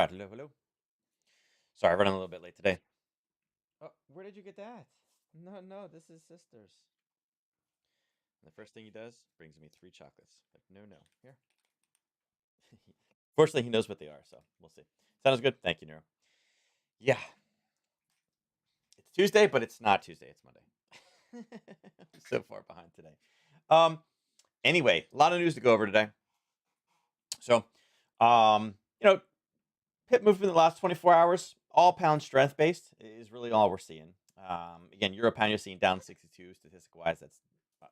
right, hello, hello. Sorry, I running a little bit late today. Oh, where did you get that? No, this is sisters. And the first thing he does brings me 3 chocolates. Like, no. Here. Fortunately, he knows what they are, so we'll see. Sounds good. Thank you, Nero. Yeah, it's Tuesday, but it's not Tuesday. It's Monday. I'm so far behind today. Um. Anyway, a lot of news to go over today. So, um, you know, pit movement in the last 24 hours, all pound strength based is really all we're seeing. Again, euro pound you're seeing down 62 statistical wise. That's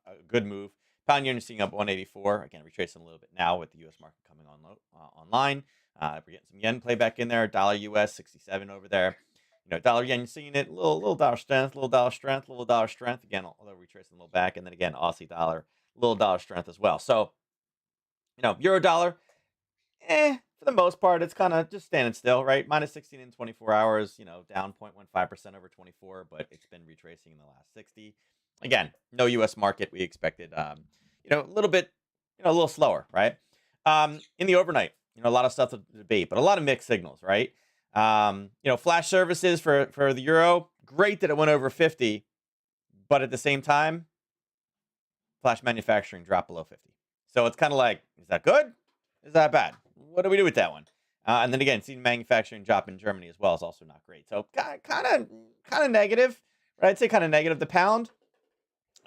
a good move. Pound yen you're seeing up 184. Again, retracing a little bit now with the U.S. market coming online. We're getting some yen play back in there. Dollar U.S. 67 over there. Dollar yen you're seeing it little dollar strength, little dollar strength, little dollar strength. Again, although retracing a little back, and then again Aussie dollar, little dollar strength as well. So euro dollar for the most part, it's kind of just standing still, right? Minus 16 in 24 hours, down 0.15% over 24, but it's been retracing in the last 60. Again, no U.S. market. We expected, a little bit, a little slower, right? In the overnight, a lot of stuff to debate, but a lot of mixed signals, right? Flash services for the euro, great that it went over 50, but at the same time, flash manufacturing dropped below 50. So it's kind of like, is that good? Is that bad? What do we do with that one? And then again, seeing manufacturing drop in Germany as well is also not great. So kind of negative, right? I'd say kind of negative. The pound,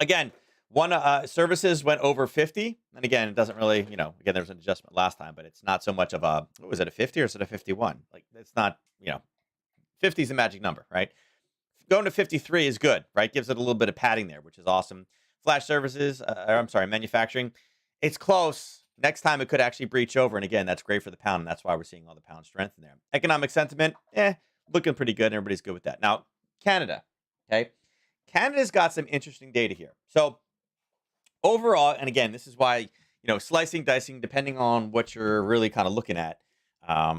again, one services went over 50, and again, it doesn't really, again, there was an adjustment last time, but it's not so much of a, what was it, a 50 or is it a 51? Like it's not, 50 is a magic number, right? Going to 53 is good, right? Gives it a little bit of padding there, which is awesome. Flash services, or I'm sorry, manufacturing, it's close. Next time it could actually breach over. And again, that's great for the pound. And that's why we're seeing all the pound strength in there. Economic sentiment, looking pretty good. And everybody's good with that. Now, Canada, okay? Canada's got some interesting data here. So overall, and again, this is why, slicing, dicing, depending on what you're really kind of looking at, a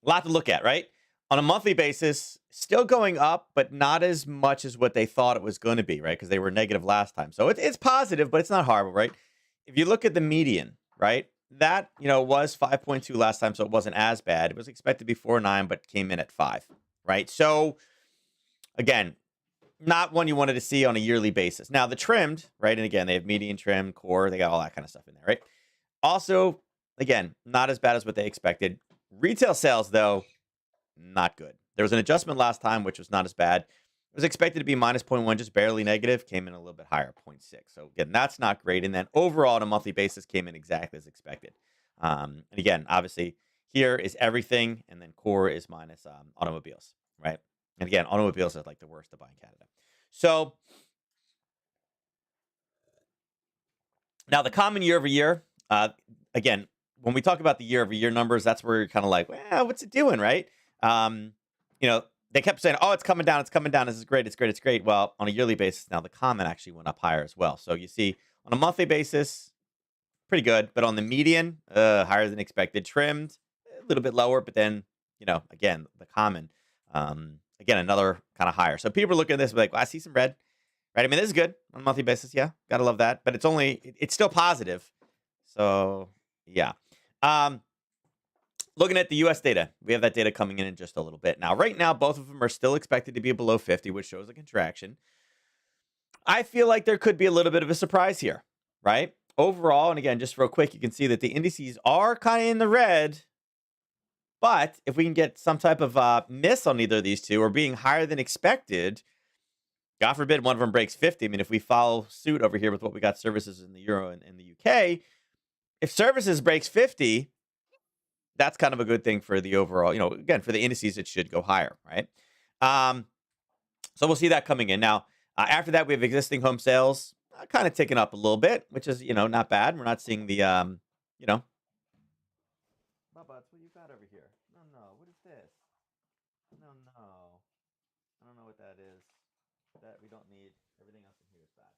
lot to look at, right? On a monthly basis, still going up, but not as much as what they thought it was going to be, right? Because they were negative last time. So it's positive, but it's not horrible, right? If you look at the median, right, that, was 5.2 last time, so it wasn't as bad. It was expected to be 4.9, but came in at 5, right? So, again, not one you wanted to see on a yearly basis. Now, the trimmed, right, and again, they have median trim, core, they got all that kind of stuff in there, right? Also, again, not as bad as what they expected. Retail sales, though, not good. There was an adjustment last time, which was not as bad. It was expected to be minus 0.1, just barely negative. Came in a little bit higher, 0.6. So again, that's not great. And then overall, on a monthly basis, came in exactly as expected. And again, obviously, here is everything, and then core is minus automobiles, right? And again, automobiles are like the worst to buy in Canada. So now the common year over year, again, when we talk about the year over year numbers, that's where you're kind of like, well, what's it doing, right? Um, they kept saying, oh, it's coming down. This is great. It's great. It's great. Well, on a yearly basis, now the common actually went up higher as well. So you see on a monthly basis, pretty good. But on the median, higher than expected. Trimmed, a little bit lower. But then, again, the common, again, another kind of higher. So people are looking at this like, well, I see some red, right? I mean, this is good on a monthly basis. Yeah, got to love that. But it's still positive. So, yeah. Looking at the U.S. data, we have that data coming in just a little bit. Now, right now, both of them are still expected to be below 50, which shows a contraction. I feel like there could be a little bit of a surprise here, right? Overall, and again, just real quick, you can see that the indices are kind of in the red. But if we can get some type of miss on either of these two or being higher than expected, God forbid one of them breaks 50. I mean, if we follow suit over here with what we got services in the Euro and in the UK, if services breaks 50, that's kind of a good thing for the overall, again, for the indices, it should go higher, right? So we'll see that coming in. Now, after that, we have existing home sales kind of ticking up a little bit, which is, not bad. We're not seeing the, Bubba, what you got over here? No, what is this? No. I don't know what that is. That we don't need. Everything else in here is bad.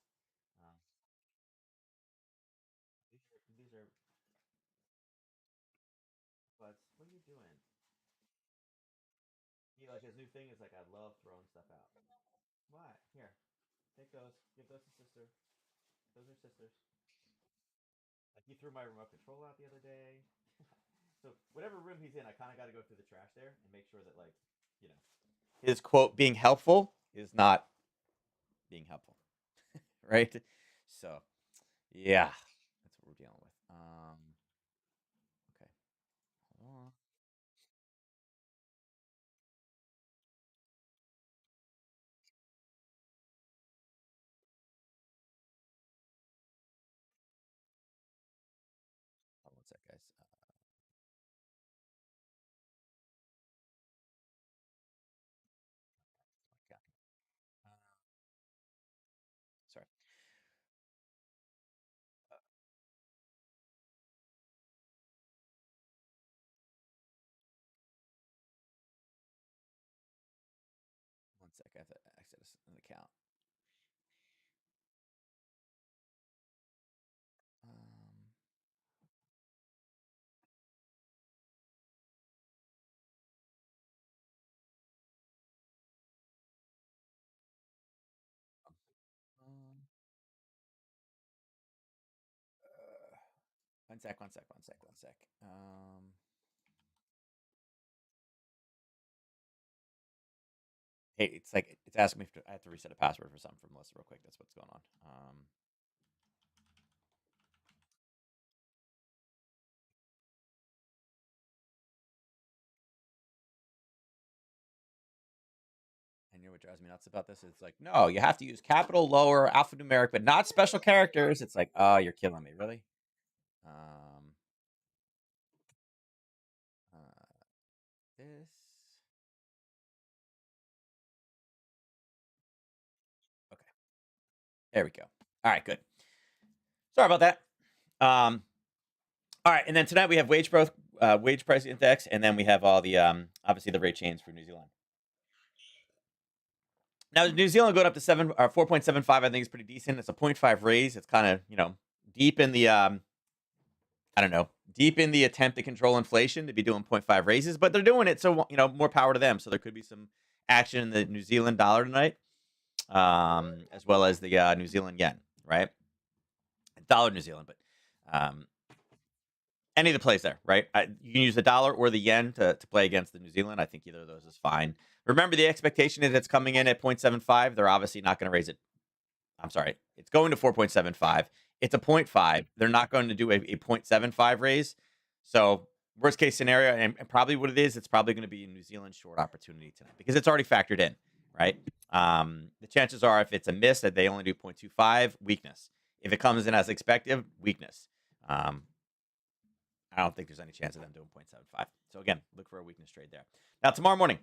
Um, these are, but what are you doing? Like his new thing is like, I love throwing stuff out. What? Here, take those. Give those to sister. Those are sisters. Like he threw my remote control out the other day. So whatever room he's in, I kind of got to go through the trash there and make sure that like, you know, his quote being helpful is not being helpful, right? So yeah, that's what we're dealing with. Okay, hold on. Hold on one sec, guys. Okay. Uh, sorry. One sec. I have to access an account. Um, um, one sec. One sec. One sec. One sec. Hey, it's like it's asking me if I have to reset a password for something for Melissa real quick. That's what's going on. And you know what drives me nuts about this? It's like, no, you have to use capital, lower, alphanumeric, but not special characters. It's like, oh, you're killing me, really. Um, uh, this. Okay, there we go. All right, good. Sorry about that. Um, all right, and then tonight we have wage price index, and then we have all the obviously the rate change for New Zealand. Now New Zealand going up to 4.75, I think is pretty decent. It's a 0.5 raise. It's kind of deep in the I don't know, deep in the attempt to control inflation to be doing 0.5 raises, but they're doing it, so more power to them. So there could be some action in the New Zealand dollar tonight, as well as the New Zealand yen, right? Dollar New Zealand, but any of the plays there, right? You can use the dollar or the yen to play against the New Zealand. I think either of those is fine. Remember, the expectation is it's coming in at 0.75. They're obviously not going to raise it. I'm sorry, it's going to 4.75. It's a 0.5. They're not going to do a 0.75 raise. So worst case scenario, and probably what it is, it's probably going to be a New Zealand short opportunity tonight because it's already factored in, right? The chances are if it's a miss that they only do 0.25, weakness. If it comes in as expected, weakness. I don't think there's any chance of them doing 0.75. So again, look for a weakness trade there. Now tomorrow morning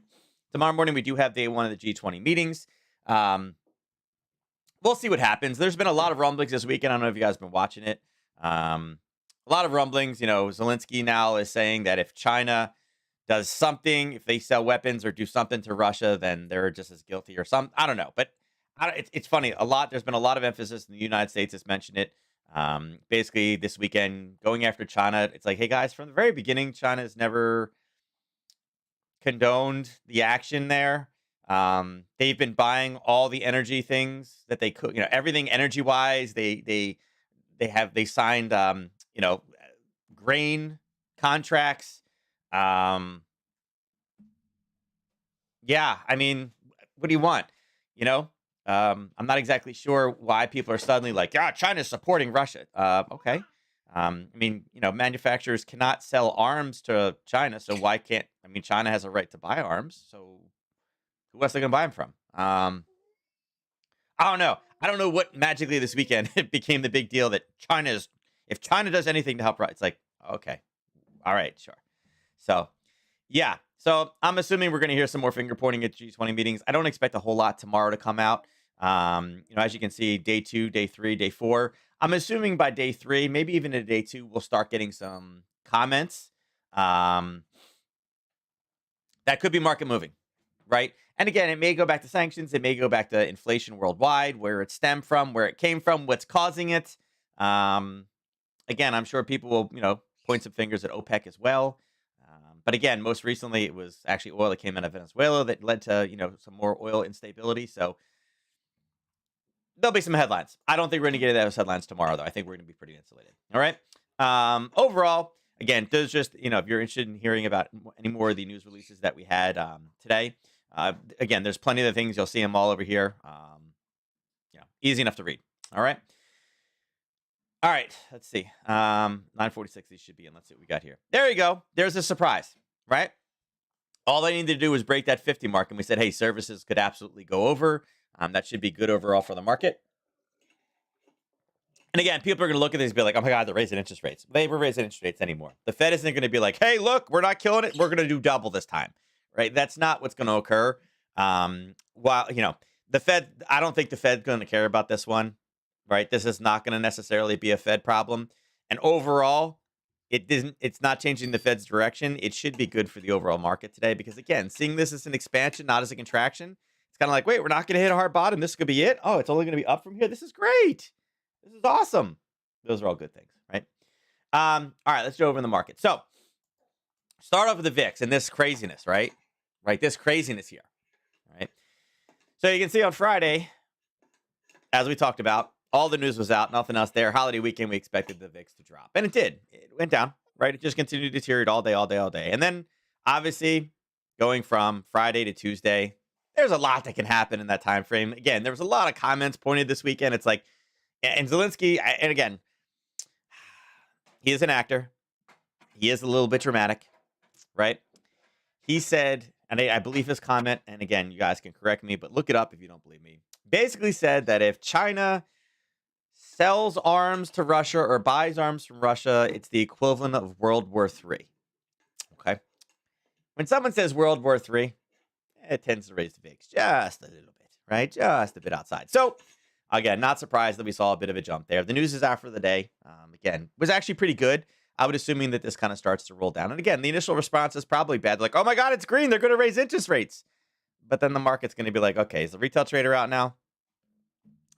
we do have day one of the G20 meetings. We'll see what happens. There's been a lot of rumblings this weekend. I don't know if you guys have been watching it. A lot of rumblings. Zelensky now is saying that if China does something, if they sell weapons or do something to Russia, then they're just as guilty or something. I don't know. But it's funny. There's been a lot of emphasis in the United States has mentioned it. Basically, this weekend, going after China, it's like, hey, guys, from the very beginning, China has never condoned the action there. They've been buying all the energy things that they could, everything energy wise. They signed, grain contracts. Um, yeah, I mean, what do you want? You know, I'm not exactly sure why people are suddenly like, yeah, China's supporting Russia. Okay. I mean, manufacturers cannot sell arms to China, so why can't? I mean, China has a right to buy arms, so who else are they gonna buy them from? I don't know. I don't know what magically this weekend it became the big deal that if China does anything to help, right? It's like, okay, all right, sure. So, yeah. So I'm assuming we're going to hear some more finger pointing at G20 meetings. I don't expect a whole lot tomorrow to come out. As you can see, day 2, day 3, day 4. I'm assuming by day 3, maybe even at day 2, we'll start getting some comments. That could be market moving, right? And again, it may go back to sanctions. It may go back to inflation worldwide, where it stemmed from, where it came from, what's causing it. Again, I'm sure people will, point some fingers at OPEC as well. But again, most recently, it was actually oil that came out of Venezuela that led to, some more oil instability. So there'll be some headlines. I don't think we're going to get those headlines tomorrow, though. I think we're going to be pretty insulated. All right. Overall, again, those just, if you're interested in hearing about any more of the news releases that we had today, again, there's plenty of the things. You'll see them all over here. Easy enough to read. All right. All right. Let's see. 946 these should be in. Let's see what we got here. There you go. There's a surprise, right? All they needed to do was break that 50 mark, and we said, hey, services could absolutely go over. That should be good overall for the market. And again, people are going to look at this and be like, oh my God, they're raising interest rates. They were raising interest rates anymore. The Fed isn't going to be like, hey, look, we're not killing it. We're going to do double this time, right? That's not what's going to occur. The Fed, I don't think the Fed's going to care about this one, right? This is not going to necessarily be a Fed problem. And overall, it's not changing the Fed's direction. It should be good for the overall market today because, again, seeing this as an expansion, not as a contraction, it's kind of like, wait, we're not going to hit a hard bottom. This could be it. Oh, it's only going to be up from here. This is great. This is awesome. Those are all good things, right? All right, let's go over in the market. So start off with the VIX and this craziness, right? This craziness here, right? So you can see on Friday, as we talked about, all the news was out, nothing else there. Holiday weekend, we expected the VIX to drop. And it did. It went down, right? It just continued to deteriorate all day, all day, all day. And then, obviously, going from Friday to Tuesday, there's a lot that can happen in that time frame. Again, there was a lot of comments pointed this weekend. It's like, and Zelensky, and again, he is an actor. He is a little bit dramatic, right? He said, and I believe his comment, and again, you guys can correct me, but look it up if you don't believe me. Basically said that if China sells arms to Russia or buys arms from Russia, it's the equivalent of World War III. Okay? When someone says World War III, it tends to raise the VIX just a little bit, right? Just a bit outside. So, again, not surprised that we saw a bit of a jump there. The news is after the day. Again, was actually pretty good. I would assuming that this kind of starts to roll down. And again, the initial response is probably bad. Like, oh my God, it's green. They're going to raise interest rates. But then the market's going to be like, okay, is the retail trader out now?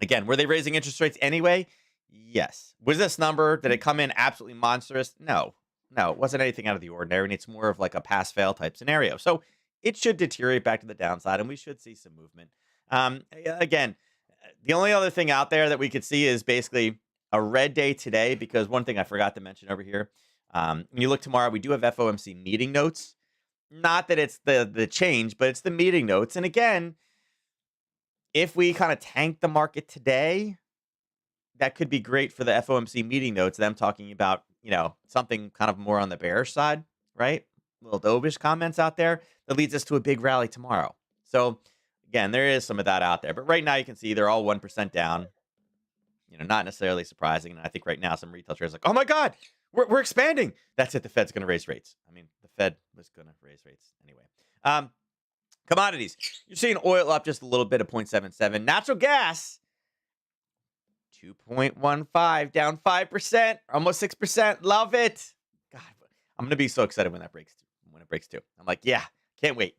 Again, were they raising interest rates anyway? Yes. Was this number, did it come in absolutely monstrous? No, it wasn't anything out of the ordinary. And it's more of like a pass-fail type scenario. So it should deteriorate back to the downside and we should see some movement. Again, the only other thing out there that we could see is basically a red day today, because one thing I forgot to mention over here, when you look tomorrow, we do have FOMC meeting notes. Not that it's the change, but it's the meeting notes. And again, if we kind of tank the market today, that could be great for the FOMC meeting notes, them talking about, something kind of more on the bearish side, right? Little dovish comments out there that leads us to a big rally tomorrow. So again, there is some of that out there. But right now you can see they're all 1% down. Not necessarily surprising. And I think right now some retail traders are like, oh my God, we're expanding. That's it. The Fed's going to raise rates. I mean, the Fed was going to raise rates anyway. Commodities. You're seeing oil up just a little bit of 0.77. Natural gas, 2.15, down 5%, almost 6%. Love it. God, I'm going to be so excited when it breaks too. I'm like, yeah, can't wait.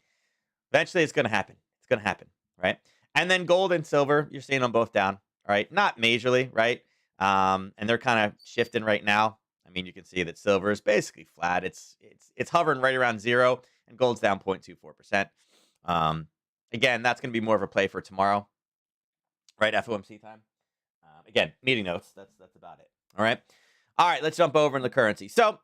Eventually it's going to happen. It's going to happen, right? And then gold and silver, you're seeing them both down, right? Not majorly, right? And they're kind of shifting right now. I mean, you can see that silver is basically flat. It's hovering right around zero, and gold's down 0.24%. Again, that's going to be more of a play for tomorrow, right? FOMC time. Again, meeting notes. That's about it. All right. Let's jump over in the currency. So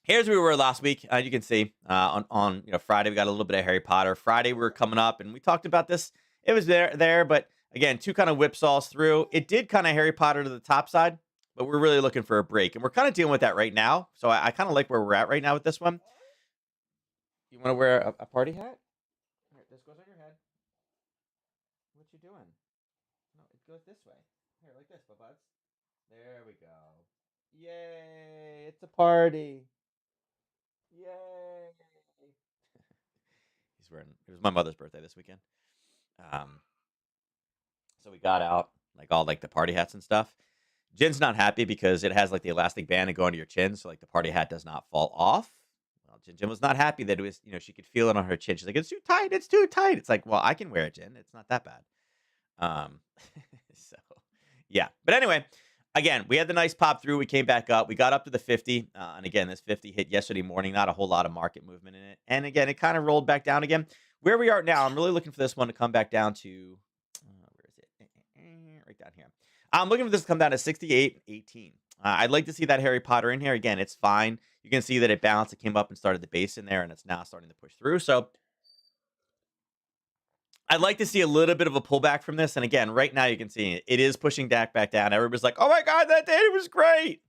here's where we were last week. You can see on Friday we got a little bit of Harry Potter. Friday we were coming up, and we talked about this. It was there, but again, two kind of whipsaws through. It did kind of Harry Potter to the top side, but we're really looking for a break, and we're kind of dealing with that right now. So I kind of like where we're at right now with this one. You want to wear a party hat? Here, this goes on your head. What you doing? No, it goes this way. Here, like this, buds. There we go. Yay! It's a party. Yay! He's wearing. It was my mother's birthday this weekend. So we got out all the party hats and stuff. Jin's not happy because it has the elastic band and go under your chin, so the party hat does not fall off. Well, Jin was not happy that it was, she could feel it on her chin. She's like, it's too tight. It's too tight. It's like, well, I can wear it, Jin. It's not that bad. So yeah. But anyway, again, we had the nice pop through. We came back up. We got up to the 50. And again, this 50 hit yesterday morning. Not a whole lot of market movement in it. And again, it kind of rolled back down again. Where we are now, I'm really looking for this one to come back down to, where is it? Right down here. I'm looking for this to come down to 68.18. I'd like to see that Harry Potter in here. Again, it's fine. You can see that it bounced, it came up and started the base in there, and it's now starting to push through. So I'd like to see a little bit of a pullback from this. And again, right now you can see it is pushing back down. Everybody's like, "Oh my god, that data was great."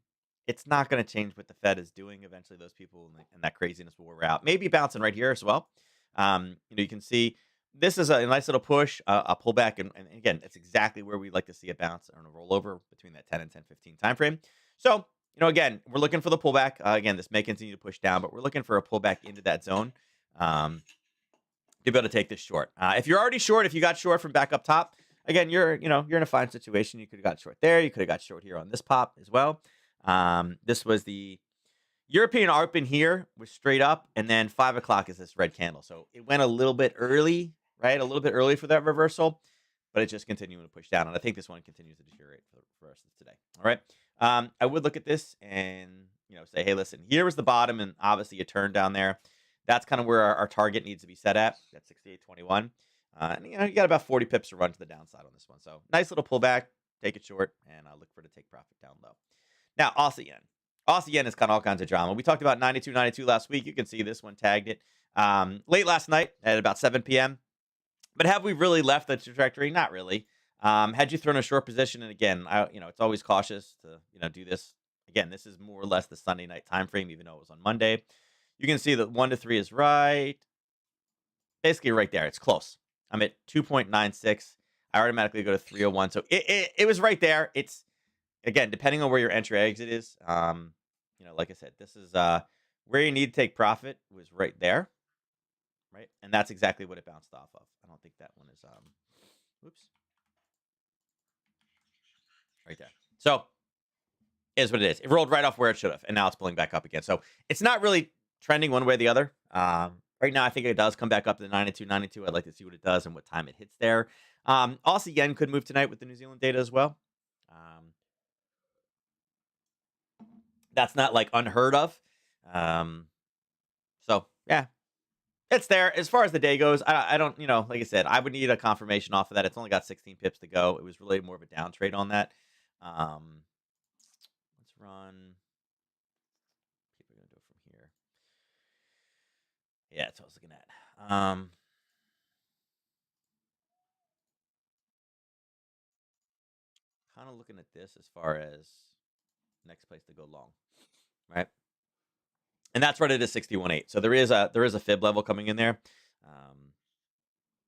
It's not going to change what the Fed is doing. Eventually, those people and that craziness will wear out. Maybe bouncing right here as well. You can see this is a nice little push, a pullback, and again, it's exactly where we like to see a bounce or a rollover between that 10 and 10-15 time frame. So, again, we're looking for the pullback. Again, this may continue to push down, but we're looking for a pullback into that zone. To be able to take this short. If you're already short, if you got short from back up top, again, you're in a fine situation. You could have got short there. You could have got short here on this pop as well. This was the European ARPN here was straight up, and then 5 o'clock is this red candle. So it went a little bit early, right? A little bit early for that reversal, but it's just continuing to push down. And I think this one continues to deteriorate for us today. All right. I would look at this and say, hey, listen, here was the bottom, and obviously a turn down there. That's kind of where our target needs to be set at. That's 68.21. And you got about 40 pips to run to the downside on this one. So nice little pullback. Take it short, and I'll look for to take profit down low. Now, Aussie yen. Aussie yen has got all kinds of drama. We talked about 92.92 last week. You can see this one tagged it late last night at about 7 p.m. But have we really left the trajectory? Not really. Had you thrown a short position, and again, it's always cautious to do this. Again, this is more or less the Sunday night time frame, even though it was on Monday. You can see that 1 to 3 is right. Basically right there. It's close. I'm at 2.96. I automatically go to 301. So it was right there. It's, again, depending on where your entry exit is. Like I said, this is where you need to take profit was right there. Right. And that's exactly what it bounced off of. I don't think that one is, whoops. Right there. So is what it is. It rolled right off where it should have. And now it's pulling back up again. So it's not really trending one way or the other. Right now, I think it does come back up to the 92.92. I'd like to see what it does and what time it hits there. Aussie yen could move tonight with the New Zealand data as well. That's not like unheard of. So yeah, it's there. As far as the day goes, I don't, like I said, I would need a confirmation off of that. It's only got 16 pips to go. It was really more of a down trade on that. Let's run. People are gonna do it from here. Yeah, that's what I was looking at. Kind of looking at this as far as next place to go long, right? And that's right at a 61.8. So there is a fib level coming in there.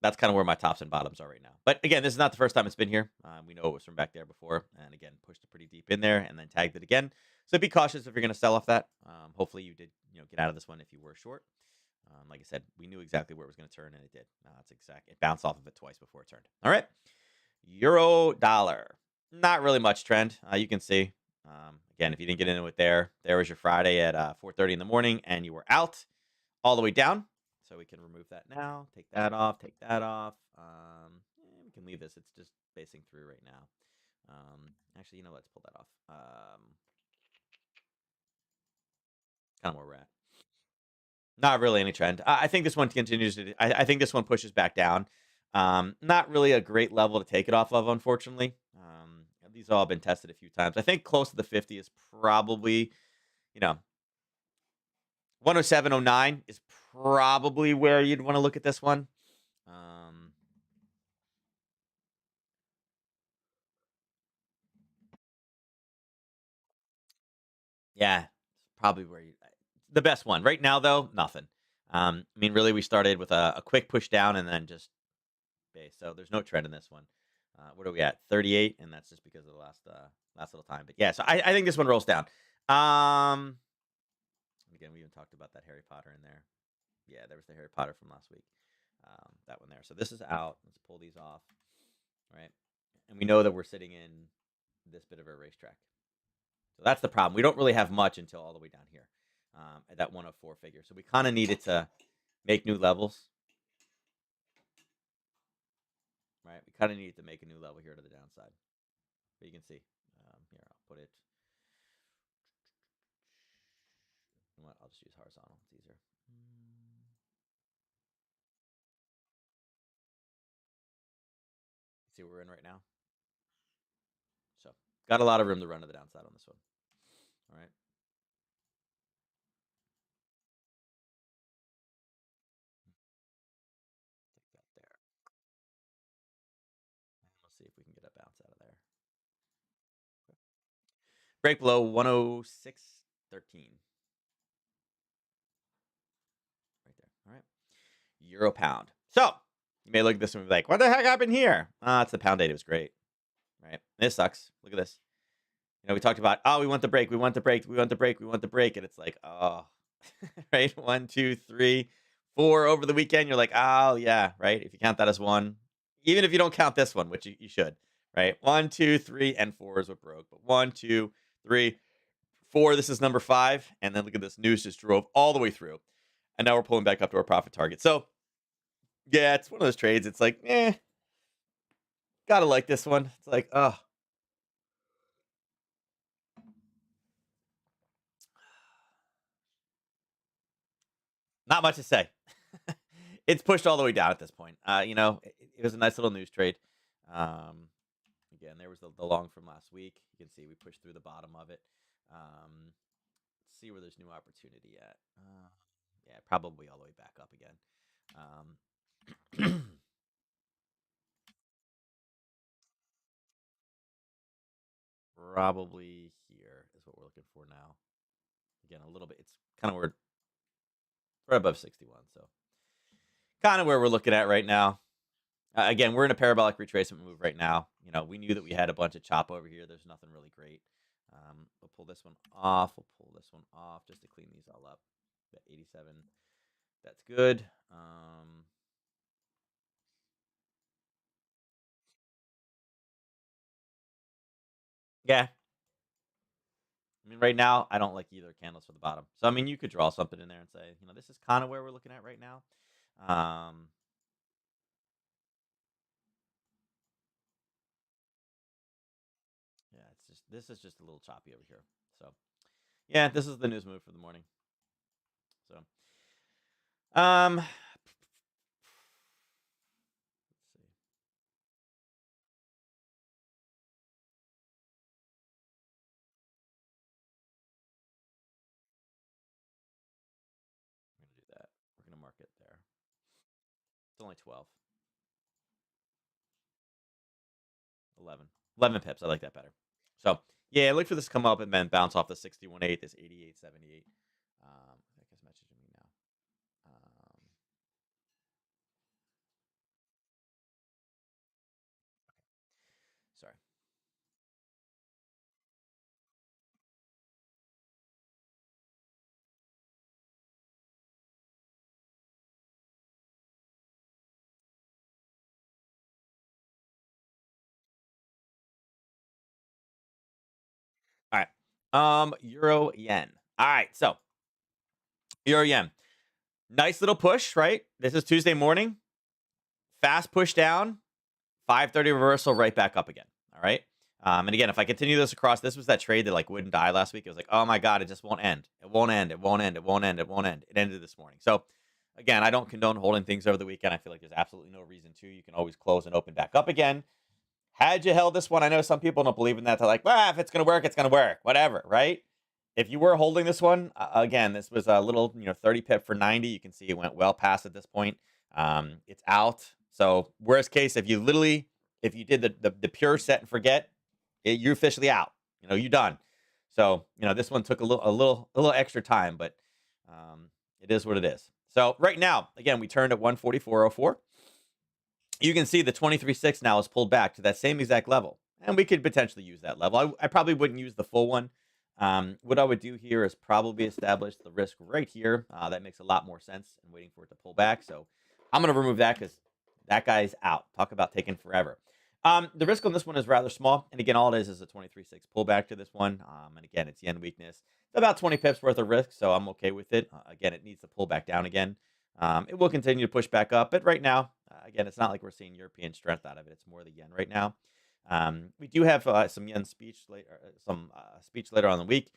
That's kind of where my tops and bottoms are right now. But again, this is not the first time it's been here. We know it was from back there before, and again, pushed it pretty deep in there, and then tagged it again. So be cautious if you're going to sell off that. Hopefully, you did get out of this one if you were short. Like I said, we knew exactly where it was going to turn, and it did. That's exact. It bounced off of it twice before it turned. All right, euro dollar. Not really much trend. You can see. Again, if you didn't get into it there was your Friday at 4:30 in the morning, and you were out all the way down. So we can remove that now. Take that off. Take that off. We can leave this. It's just basing through right now. Actually, let's pull that off. Kind of where we're at. Not really any trend. I think this one continues to. I think this one pushes back down. Not really a great level to take it off of, unfortunately. These all been tested a few times. I think close to the 50 is probably, 107.09 is probably where you'd want to look at this one. Yeah, probably where the best one right now, though. Nothing. Really, we started with a quick push down and then just base. So there's no trend in this one. What are we at? 38, and that's just because of the last little time. But yeah, so I think this one rolls down. Again, we even talked about that Harry Potter in there. Yeah, there was the Harry Potter from last week. That one there. So this is out. Let's pull these off. Right, and we know that we're sitting in this bit of a racetrack. So that's the problem. We don't really have much until all the way down here at that 104 figure. So we kind of needed to make new levels. Right, we kind of need to make a new level here to the downside. But you can see here. I'll put it. I'll just use horizontal. It's easier. See what we're in right now. So got a lot of room to run to the downside on this one. All right. Take that there. And let's see if we can get a bounce out of there. Break below 106.13. Right there. All right. Euro pound. So you may look at this and be like, what the heck happened here? It's the pound data. It was great. Right. This sucks. Look at this. We talked about, oh, we want the break. We want the break. We want the break. We want the break. And it's like, oh, right. 1, 2, 3, 4 over the weekend. You're like, oh, yeah. Right. If you count that as one, even if you don't count this one, which you should, right? 1, 2, 3, and 4 is what broke. But 1, 2, 3, 4. This is number 5. And then look at this. News just drove all the way through. And now we're pulling back up to our profit target. So, yeah, it's one of those trades. It's like, gotta like this one. It's like, oh, not much to say. It's pushed all the way down at this point. It was a nice little news trade. Um, Again, there was the long from last week. You can see we pushed through the bottom of it. Let's see where there's new opportunity at. Yeah, probably all the way back up again. Probably here is what we're looking for now. Again, a little bit. It's kind of where right above 61. So kind of where we're looking at right now. Again, we're in a parabolic retracement move right now. We knew that we had a bunch of chop over here. There's nothing really great. We'll pull this one off. We'll pull this one off just to clean these all up. That 87. That's good. Yeah. I mean, right now, I don't like either candles for the bottom. So, I mean, you could draw something in there and say, this is kind of where we're looking at right now. Um, yeah, this is just a little choppy over here. So, yeah, this is the news move for the morning. So, let's see. We're going to do that. We're going to mark it there. It's only 12. 11. 11 pips. I like that better. So, yeah, look for this to come up and then bounce off the 61.8, this 88.78. I guess messaging me now. Sorry. All right. Euro yen. All right. So, Euro yen. Nice little push, right? This is Tuesday morning. Fast push down. 5:30 reversal right back up again. All right. And again, if I continue this across, this was that trade that like wouldn't die last week. It was like, oh my god, it just won't end. It won't end. It won't end. It won't end. It won't end. It ended this morning. So again, I don't condone holding things over the weekend. I feel like there's absolutely no reason to. You can always close and open back up again. Had you held this one, I know some people don't believe in that. They're like, well, if it's gonna work, it's gonna work. Whatever, right? If you were holding this one, again, this was a little, 30 pip for 90. You can see it went well past at this point. It's out. So worst case, if you did the pure set and forget, you're officially out. You're done. So this one took a little extra time, but it is what it is. So right now, again, we turned at 144.04. You can see the 23.6 now is pulled back to that same exact level. And we could potentially use that level. I probably wouldn't use the full one. What I would do here is probably establish the risk right here. That makes a lot more sense than waiting for it to pull back. So I'm going to remove that because that guy's out. Talk about taking forever. The risk on this one is rather small. And again, all it is a 23.6 pullback to this one. And again, it's yen weakness. It's about 20 pips worth of risk, so I'm okay with it. Again, it needs to pull back down again. It will continue to push back up, but right now, again, it's not like we're seeing European strength out of it. It's more the yen right now. We do have some yen speech later, speech later on in the week.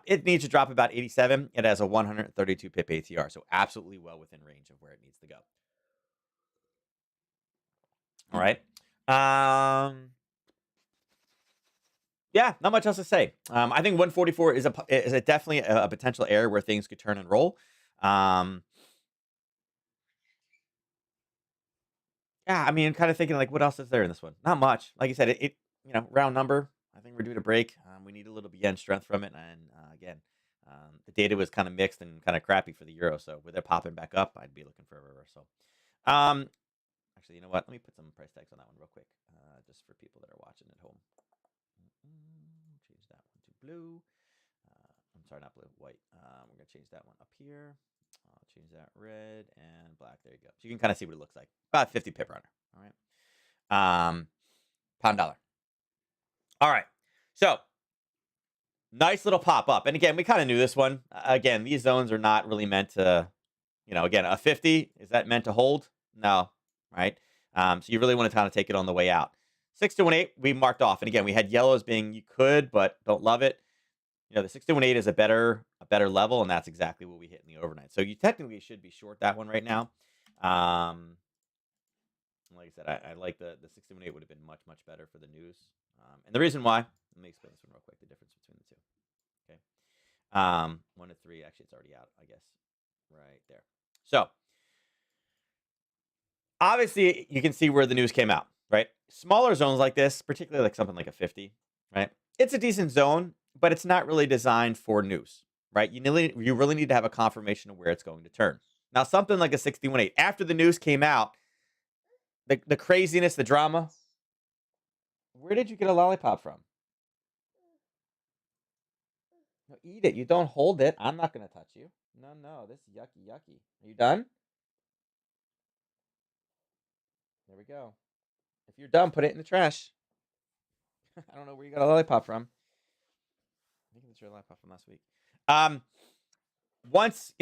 It needs to drop about 87. It has a 132 pip ATR, so absolutely well within range of where it needs to go. All right. Yeah, not much else to say. I think 144 is definitely a potential area where things could turn and roll. Um, yeah, I mean, kind of thinking like, what else is there in this one? Not much. Like you said, round number. I think we're due to break. We need a little bit yen strength from it, and again, the data was kind of mixed and kind of crappy for the euro. So with it popping back up, I'd be looking for a reversal. Um, Actually, you know what? Let me put some price tags on that one real quick, just for people that are watching at home. Change that one to blue. I'm sorry, not blue, white. We're gonna change that one up here. I'll change that red and black. There you go. So you can kind of see what it looks like. About 50 pip runner. All right. Pound dollar. All right. So nice little pop up. And again, we kind of knew this one. Again, these zones are not really meant to, again, a 50, is that meant to hold? No, right? So you really want to kind of take it on the way out. 6218, we marked off. And again, we had yellows being you could, but don't love it. The 6218 is a better level, and that's exactly what we hit in the overnight. So you technically should be short that one right now. Like I said, I like the 61.8 would have been much, much better for the news. And the reason why, let me explain this one real quick, the difference between the two. Okay. 1 to 3, actually, it's already out, I guess, right there. So obviously, you can see where the news came out, right? Smaller zones like this, particularly like something like a 50, right? It's a decent zone, but it's not really designed for news, right? You really need to have a confirmation of where it's going to turn. Now, something like a 61.8, after the news came out, the craziness, the drama. Where did you get a lollipop from? No, eat it. You don't hold it. I'm not going to touch you. No, no, this is yucky, yucky. Are you done? There we go. If you're done, put it in the trash. I don't know where you got a lollipop from. I think it's your lollipop from last week. Um, once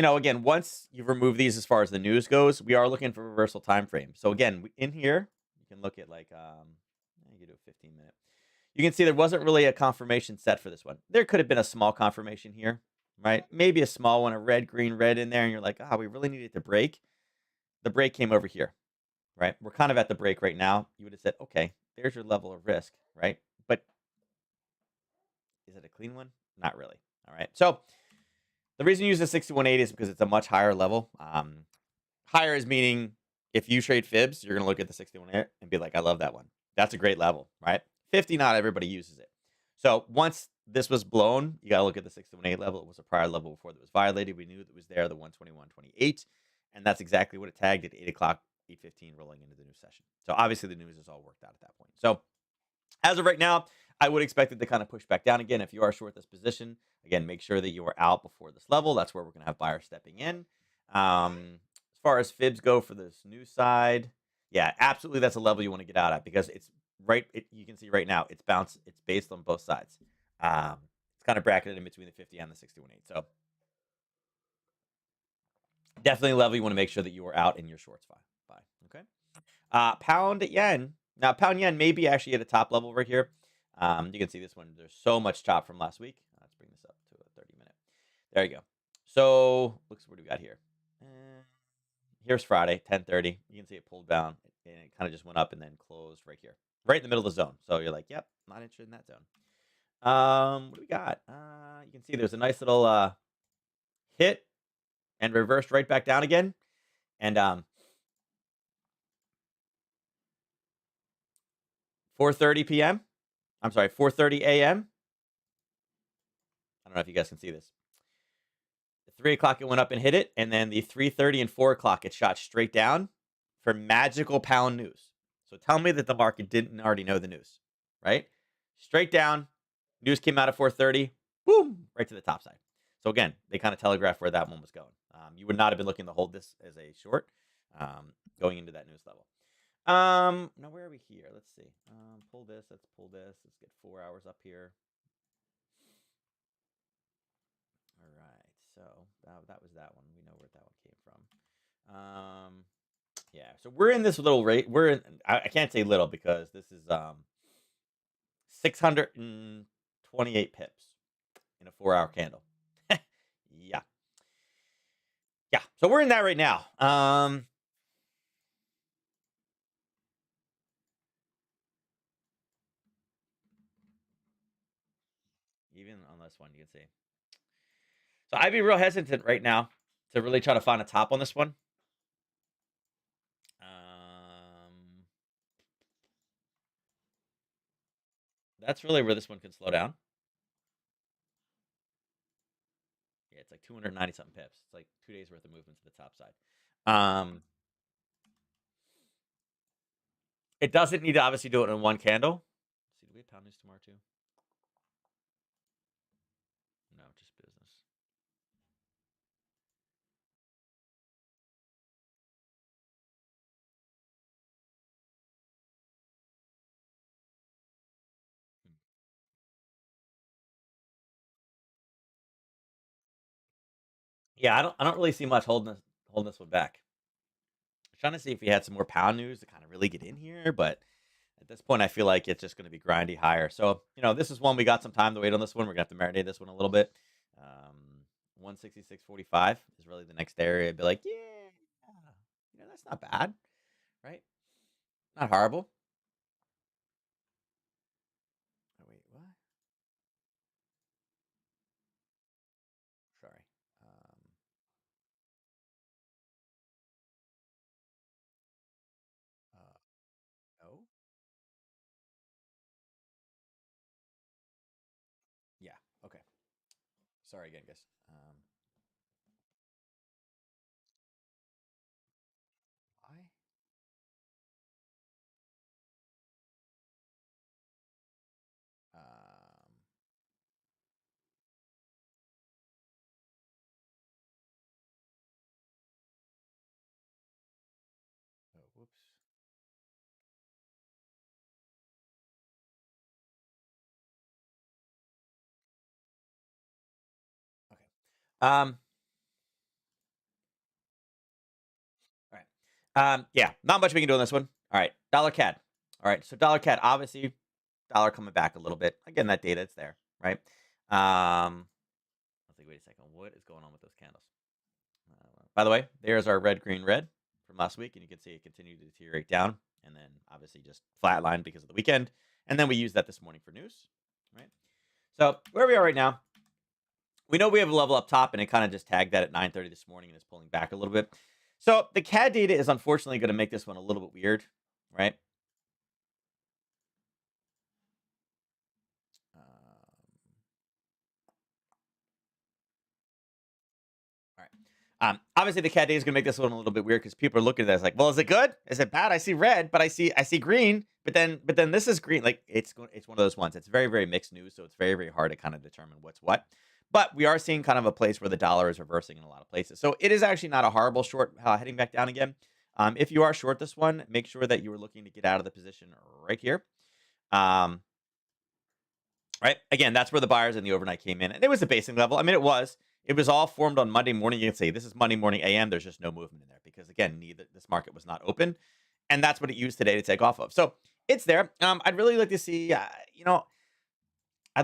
you've removed these as far as the news goes, we are looking for reversal time frame. So again, in here, you can look at like you can do a 15-minute. You can see there wasn't really a confirmation set for this one. There could have been a small confirmation here, right? Maybe a small one, a red, green, red in there, and you're like, we really needed to break. The break came over here, right? We're kind of at the break right now. You would have said, okay, there's your level of risk, right? But is it a clean one? Not really. All right. So the reason you use the 61.8 is because it's a much higher level. Higher is meaning if you trade fibs, you're going to look at the 61.8 and be like, I love that one. That's a great level, right? 50, not everybody uses it. So once this was blown, you got to look at the 61.8 level. It was a prior level before that was violated. We knew it was there, the 121.28. And that's exactly what it tagged at 8 o'clock, 8:15 rolling into the new session. So obviously the news is all worked out at that point. So as of right now, I would expect it to kind of push back down again. If you are short this position, again, make sure that you are out before this level. That's where we're going to have buyers stepping in. As far as fibs go for this new side, yeah, absolutely, that's a level you want to get out at because it's right. You can see right now it's bounced. It's based on both sides. It's kind of bracketed in between the 50 and the 61.8. So definitely a level you want to make sure that you are out in your shorts buy. Okay. Pound yen. Now, pound yen may be actually at a top level right here. You can see this one. There's so much chop from last week. Let's bring this up to a 30-minute. There you go. So, what do we got here? Here's Friday, 10:30. You can see it pulled down, and it kind of just went up and then closed right here, right in the middle of the zone. So you're like, yep, not interested in that zone. What do we got? You can see there's a nice little hit and reversed right back down again. And 4:30 p.m. I'm sorry, 4:30 a.m. I don't know if you guys can see this. The 3 o'clock it went up and hit it, and then the 3:30 and 4 o'clock it shot straight down for magical pound news. So tell me that the market didn't already know the news, right? Straight down, news came out at 4:30, boom, right to the top side. So again, they kind of telegraphed where that one was going. You would not have been looking to hold this as a short going into that news level. Now where are we here? Let's see. Pull this. Let's pull this. Let's get 4 hours up here. All right. So that was that one. We know where that one came from. Yeah. So we're in this little rate. We're in. I can't say little because this is 628 pips in a 4-hour candle. Yeah. Yeah. So we're in that right now. even on this one, you can see. So I'd be real hesitant right now to really try to find a top on this one. That's really where this one can slow down. Yeah, it's like 290 something pips. It's like 2 days worth of movement to the top side. It doesn't need to obviously do it in one candle. Let's see, do we have pound news tomorrow too? No, just business. Yeah, I don't really see much holding this one back. I'm trying to see if we had some more pound news to kind of really get in here, but at this point, I feel like it's just going to be grindy higher. So, this is one we got some time to wait on this one. We're going to have to marinate this one a little bit. 166.45 is really the next area. I'd be like, yeah, that's not bad, right? Not horrible. Oh, wait, what? Sorry. No. Yeah. Okay. Sorry again, guys. Why? Um, oh, whoops. Okay. All right. Yeah, not much we can do on this one. All right. Dollar CAD. All right. So dollar CAD, obviously, dollar coming back a little bit. Again, that data, it's there, right? Let's think, wait a second. What is going on with those candles? By the way, there's our red, green, red from last week, and you can see it continued to deteriorate down, and then obviously just flatline because of the weekend. And then we used that this morning for news, right? So where we are right now, we know we have a level up top, and it kind of just tagged that at 9:30 this morning, and it's pulling back a little bit. So the CAD data is unfortunately going to make this one a little bit weird, right? Um, all right. Obviously, the CAD data is going to make this one a little bit weird because people are looking at this like, well, is it good? Is it bad? I see red, but I see green, but then this is green. Like it's one of those ones. It's very very mixed news, so it's very very hard to kind of determine what's what. But we are seeing kind of a place where the dollar is reversing in a lot of places. So it is actually not a horrible short heading back down again. If you are short this one, make sure that you are looking to get out of the position right here. Um, right? Again, that's where the buyers in the overnight came in. And it was a basic level. I mean, it was all formed on Monday morning. You can see this is Monday morning AM. There's just no movement in there because again, this market was not open. And that's what it used today to take off of. So it's there. I'd really like to see, I'd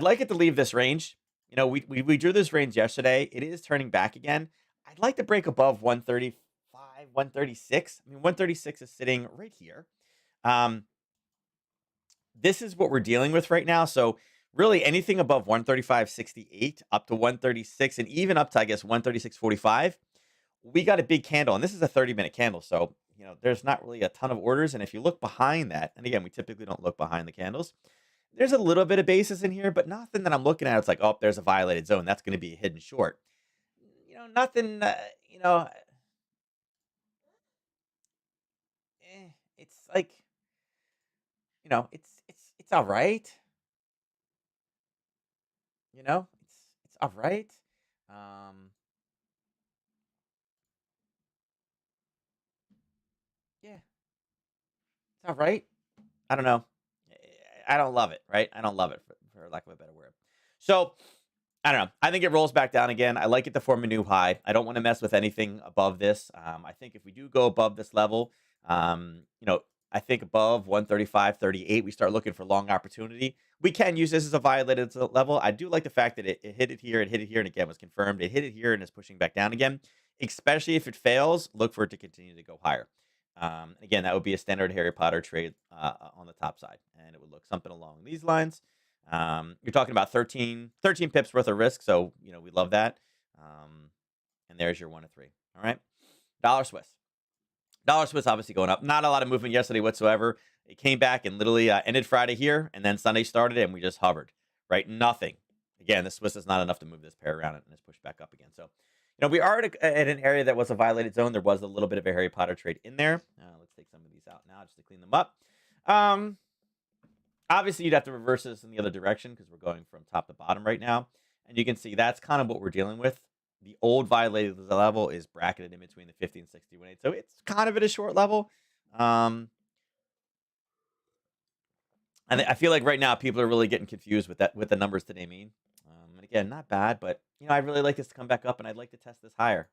like it to leave this range. We drew this range yesterday. It is turning back again. I'd like to break above 135, 136. I mean, 136 is sitting right here. This is what we're dealing with right now. So really anything above 135.68 up to 136 and even up to, I guess, 136.45, we got a big candle. And this is a 30-minute candle. So, there's not really a ton of orders. And if you look behind that, and again, we typically don't look behind the candles, there's a little bit of basis in here, but nothing that I'm looking at. It's like, oh, there's a violated zone. That's going to be a hidden short. Nothing, it's like, it's all right. It's all right. Um, yeah, it's all right. I don't know. I don't love it, right? I don't love it for lack of a better word. So I don't know. I think it rolls back down again. I like it to form a new high. I don't want to mess with anything above this. I think if we do go above this level, I think above 135.38, we start looking for long opportunity. We can use this as a violated level. I do like the fact that it hit it here, and again was confirmed. It hit it here and is pushing back down again. Especially if it fails, look for it to continue to go higher. Again, that would be a standard Harry Potter trade on the top side, and it would look something along these lines. You're talking about 13 pips worth of risk, so we love that. Um, and there's your 1 to 3. All right, dollar Swiss. Dollar Swiss obviously going up. Not a lot of movement yesterday whatsoever. It came back and literally ended Friday here, and then Sunday started, and we just hovered. Right, nothing. Again, the Swiss is not enough to move this pair around, and it's pushed back up again. So, we are at an area that was a violated zone. There was a little bit of a Harry Potter trade in there. Let's take some of these out now just to clean them up. Um, Obviously, you'd have to reverse this in the other direction because we're going from top to bottom right now. And you can see that's kind of what we're dealing with. The old violated level is bracketed in between the 50 and 61.8. So it's kind of at a short level. Um, and I feel like right now people are really getting confused with that, with the numbers today mean. And again, not bad, but I'd really like this to come back up, and I'd like to test this higher.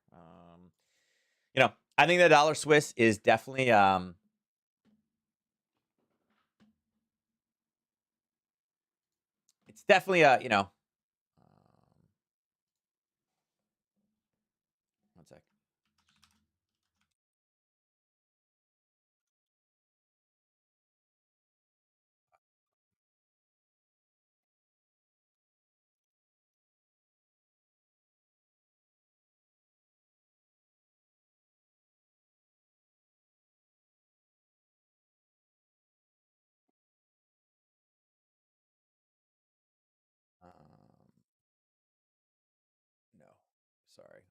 I think the dollar Swiss is definitely it's definitely one sec. Um, no, sorry,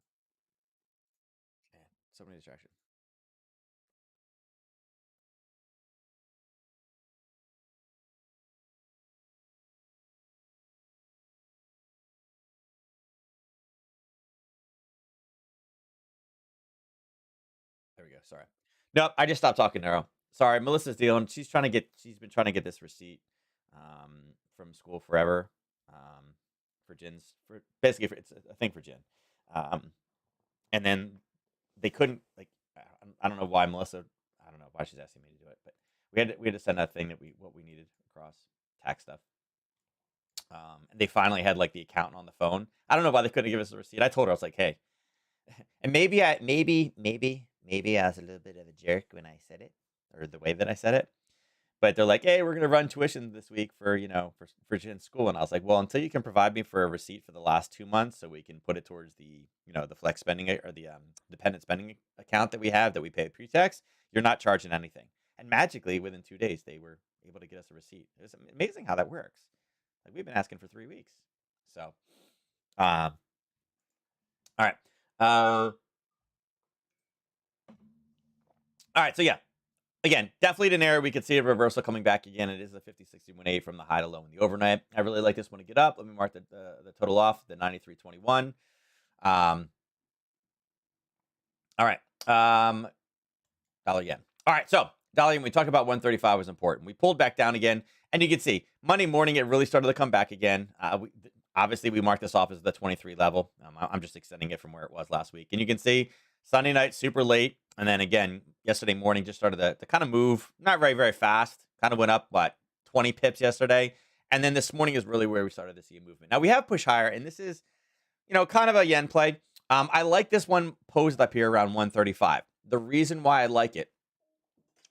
man, so many distractions. There we go. Sorry. Nope, I just stopped talking to her. Sorry, Melissa's dealing. She's been trying to get this receipt from school forever. For Jin's for basically for it's a thing for Jin. Um, and then they couldn't I don't know why Melissa I don't know why she's asking me to do it, but we had to send that thing that we needed across tax stuff. And they finally had like the accountant on the phone. I don't know why they couldn't give us the receipt. I told her I was like, hey, and maybe I was a little bit of a jerk when I said it, or the way that I said it. But they're like, "Hey, we're gonna run tuition this week for for Jen's school," and I was like, "Well, until you can provide me for a receipt for the last 2 months, so we can put it towards the the flex spending or the dependent spending account that we have that we pay pre-tax, you're not charging anything." And magically, within 2 days, they were able to get us a receipt. It was amazing how that works. Like we've been asking for 3 weeks, so um, all right. All right, so yeah, again, definitely an area we could see a reversal coming back again. It is a 50-61.8 from the high to low in the overnight. I really like this one to get up. Let me mark the total off, the 93.21. All right. Dollar yen. All right, so dollar yen, we talked about 135 was important. We pulled back down again, and you can see Monday morning it really started to come back again. Obviously, we marked this off as the 23 level. I'm just extending it from where it was last week. And you can see Sunday night super late. And then again, yesterday morning just started to kind of move, not very, very fast. Kind of went up, 20 pips yesterday. And then this morning is really where we started to see a movement. Now we have push higher, and this is, kind of a yen play. I like this one posed up here around 135. The reason why I like it,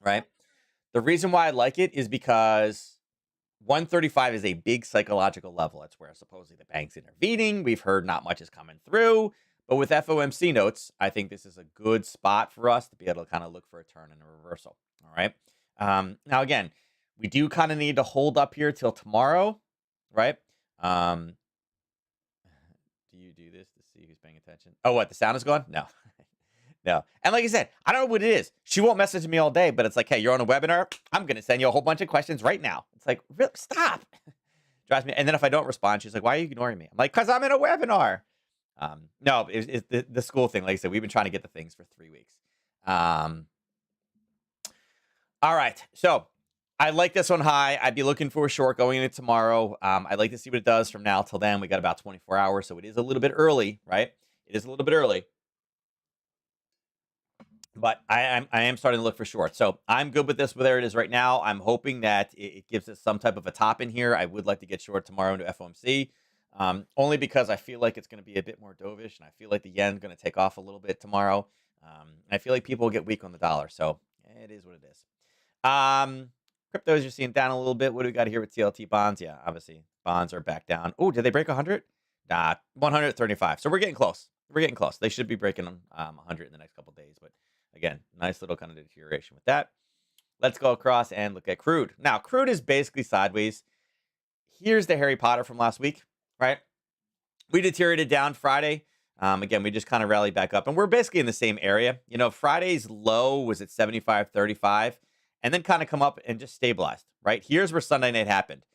right? The reason why I like it is because 135 is a big psychological level. That's where supposedly the bank's intervening. We've heard not much is coming through. But with FOMC notes, I think this is a good spot for us to be able to kind of look for a turn and a reversal. All right. Now, again, we do kind of need to hold up here till tomorrow, right? Um, do you do this to see who's paying attention? Oh, what? The sound is gone? No. No. And like I said, I don't know what it is. She won't message me all day, but it's like, hey, you're on a webinar. I'm going to send you a whole bunch of questions right now. It's like, really? Stop. Drives me. And then if I don't respond, she's like, why are you ignoring me? I'm like, because I'm in a webinar. No, it's the school thing. Like I said, we've been trying to get the things for 3 weeks. All right. So I like this one high. I'd be looking for a short going into tomorrow. I'd like to see what it does from now till then. We got about 24 hours. So it is a little bit early, right? It is a little bit early. But I am starting to look for short. So I'm good with this where it is right now. I'm hoping that it gives us some type of a top in here. I would like to get short tomorrow into FOMC. Only because I feel like it's going to be a bit more dovish, and I feel like the yen's going to take off a little bit tomorrow. And I feel like people will get weak on the dollar. So it is what it is. Cryptos you're seeing down a little bit. What do we got here with TLT bonds? Yeah, obviously bonds are back down. Oh, did they break 100? Nah, 135. So we're getting close. We're getting close. They should be breaking 100 in the next couple days. But again, nice little kind of deterioration with that. Let's go across and look at crude. Now, crude is basically sideways. Here's the Harry Potter from last week, right? We deteriorated down Friday. Again, we just kind of rallied back up, and we're basically in the same area. Friday's low was at 75.35, and then kind of come up and just stabilized, right? Here's where Sunday night happened.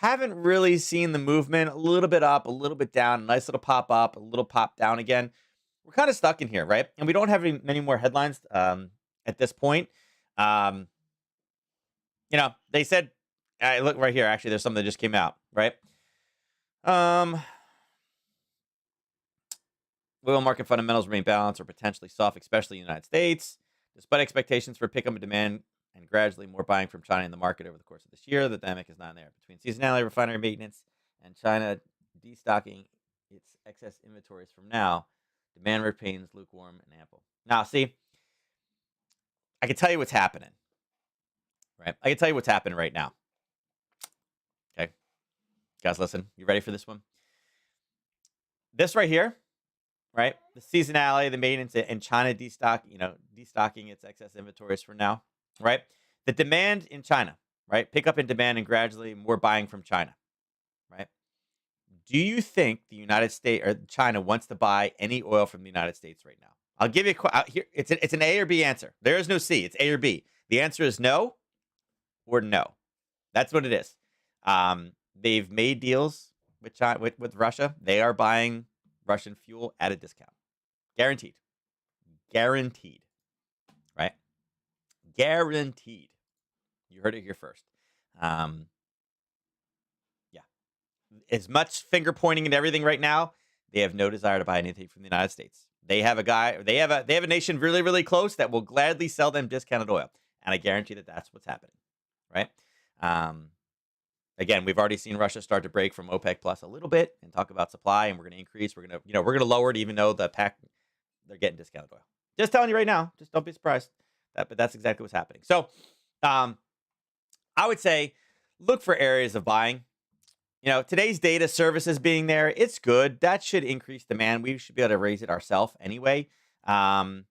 Haven't really seen the movement. A little bit up, a little bit down, nice little pop up, a little pop down again. We're kind of stuck in here, right? And we don't have many more headlines at this point. They said, look right here. Actually, there's something that just came out, right? Oil market fundamentals remain balanced or potentially soft, especially in the United States. Despite expectations for pickup in demand and gradually more buying from China in the market over the course of this year, the dynamic is not there. Between seasonality, refinery maintenance, and China destocking its excess inventories from now, demand remains lukewarm and ample. Now, see, I can tell you what's happening, right? I can tell you what's happening right now. Okay. Guys, listen. You ready for this one? This right here, right? The seasonality, the maintenance, and China destocking its excess inventories for now, right? The demand in China, right? Pick up in demand and gradually more buying from China, right? Do you think the United States or China wants to buy any oil from the United States right now? I'll give you here. It's an A or B answer. There is no C. It's A or B. The answer is no or no. That's what it is. They've made deals with China, with Russia. They are buying Russian fuel at a discount. Guaranteed. Guaranteed. Right? Guaranteed. You heard it here first. Yeah. As much finger pointing and everything right now, they have no desire to buy anything from the United States. They have a nation really, really close that will gladly sell them discounted oil. And I guarantee that that's what's happening. Right? Again, we've already seen Russia start to break from OPEC plus a little bit and talk about supply, and we're going to increase. We're going to lower it, even though they're getting discounted oil. Just telling you right now. Just don't be surprised. But that's exactly what's happening. So, I would say look for areas of buying. Today's data services being there, it's good. That should increase demand. We should be able to raise it ourselves anyway. It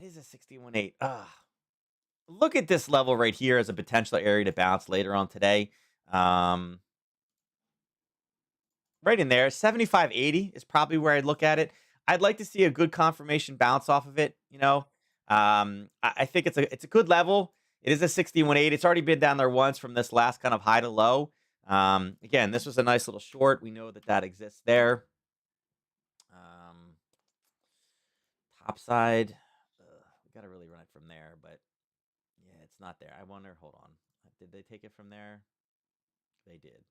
is a 61.8. Look at this level right here as a potential area to bounce later on today. Right in there, 75.80 is probably where I'd look at it. I'd like to see a good confirmation bounce off of it. I think it's a good level. It is a 61.8. It's already been down there once from this last kind of high to low. Again, this was a nice little short. We know that exists there. Top side, we got to really run it from there, but yeah, it's not there. I wonder, hold on. Did they take it from there? They did.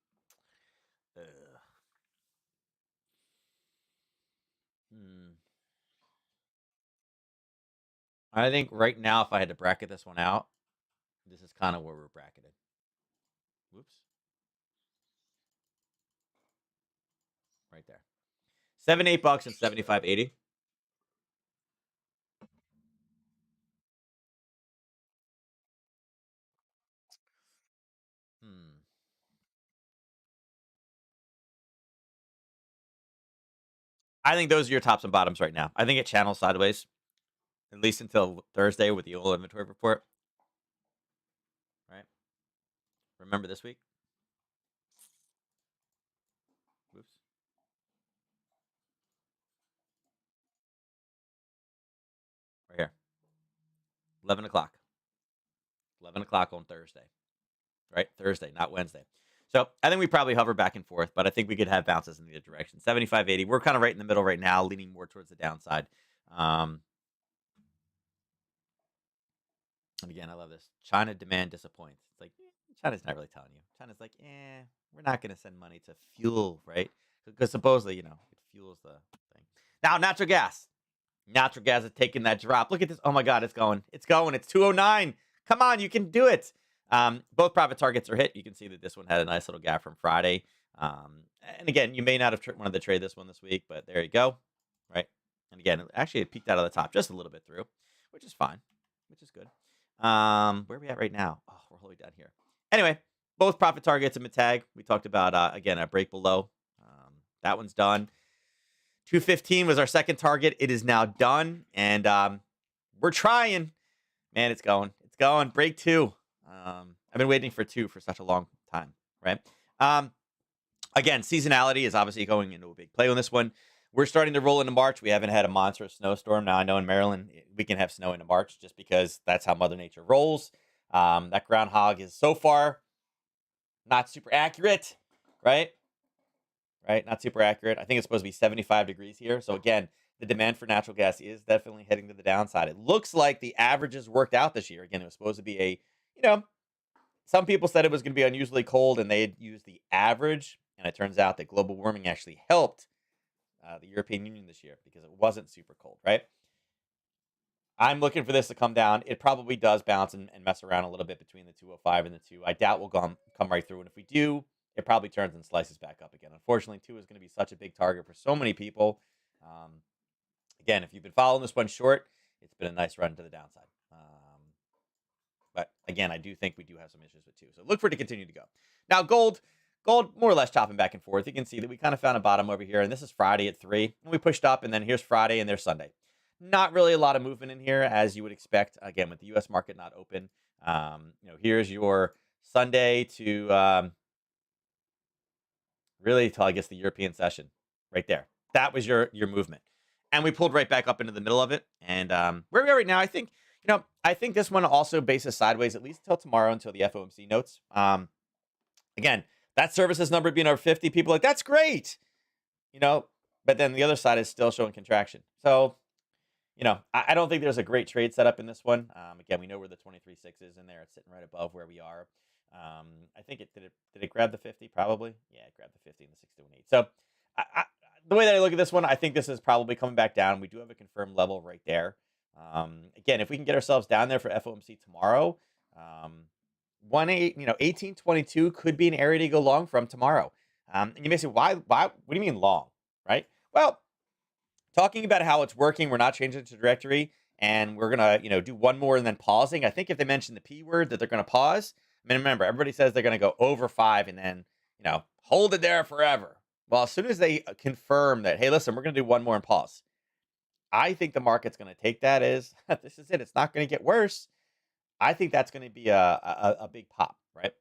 I think right now, if I had to bracket this one out, this is kind of where we're bracketed. Whoops. Right there. $78 and 75.80. I think those are your tops and bottoms right now. I think it channels sideways, at least until Thursday with the oil inventory report. Right? Remember this week? Oops. Right here. 11 o'clock. 11 o'clock on Thursday. Right? Thursday, not Wednesday. So I think we probably hover back and forth, but I think we could have bounces in the other direction. 75.80. We're kind of right in the middle right now, leaning more towards the downside. And again, I love this. China demand disappoints. It's like, China's not really telling you. China's like, we're not going to send money to fuel, right? Because supposedly, it fuels the thing. Now, natural gas. Natural gas is taking that drop. Look at this. Oh, my God, it's going. It's going. It's 209. Come on, you can do it. Both profit targets are hit. You can see that this one had a nice little gap from Friday. And again, you may not have wanted to trade this one this week, but there you go. Right? And again, actually, it peaked out of the top just a little bit through, which is fine, which is good. Where are we at right now? Oh, we're all the way down here. Anyway, both profit targets and tag. We talked about again a break below. That one's done. 215 was our second target. It is now done, and we're trying. Man, it's going. It's going. Break two. I've been waiting for two for such a long time, right? Um, Again, seasonality is obviously going into a big play on this one. We're starting to roll into March. We haven't had a monstrous snowstorm. Now, I know in Maryland, we can have snow into March just because that's how Mother Nature rolls. That groundhog is so far not super accurate, right? Right? Not super accurate. I think it's supposed to be 75 degrees here. So, again, the demand for natural gas is definitely heading to the downside. It looks like the averages worked out this year. Again, it was supposed to be you know, some people said it was going to be unusually cold and they had used the average. And it turns out that global warming actually helped the European Union this year because it wasn't super cold, right? I'm looking for this to come down. It probably does bounce and mess around a little bit between the 205 and the 2. I doubt we'll come right through. And if we do, it probably turns and slices back up again. Unfortunately, 2 is going to be such a big target for so many people. Um, Again, if you've been following this one short, it's been a nice run to the downside. But again, I do think we do have some issues with 2. So look for it to continue to go. Now, gold more or less chopping back and forth. You can see that we kind of found a bottom over here, and this is Friday at 3. And we pushed up, and then here's Friday, and there's Sunday. Not really a lot of movement in here, as you would expect. Again, with the U.S. market not open, here's your Sunday to really till I guess the European session, right there. That was your movement, and we pulled right back up into the middle of it. And where we are right now, I think this one also bases sideways at least until tomorrow, until the FOMC notes. Again, that services number being over 50, people are like, that's great, you know, but then the other side is still showing contraction. So, I don't think there's a great trade setup in this one. Again, we know where the 23.6 is in there. It's sitting right above where we are. I think did it grab the 50? Probably. Yeah, it grabbed the 50 and the 6 to 8. So, the way that I look at this one, I think this is probably coming back down. We do have a confirmed level right there. Again, if we can get ourselves down there for FOMC tomorrow, 1822 could be an area to go long from tomorrow. And you may say, why? What do you mean long? Right? Well, talking about how it's working, we're not changing the trajectory, and we're gonna, do one more and then pausing. I think if they mention the P word, that they're gonna pause. I mean, remember, everybody says they're gonna go over 5 and then, hold it there forever. Well, as soon as they confirm that, hey, listen, we're gonna do one more and pause, I think the market's gonna take that as this is it. It's not gonna get worse. I think that's gonna be a big pop, right?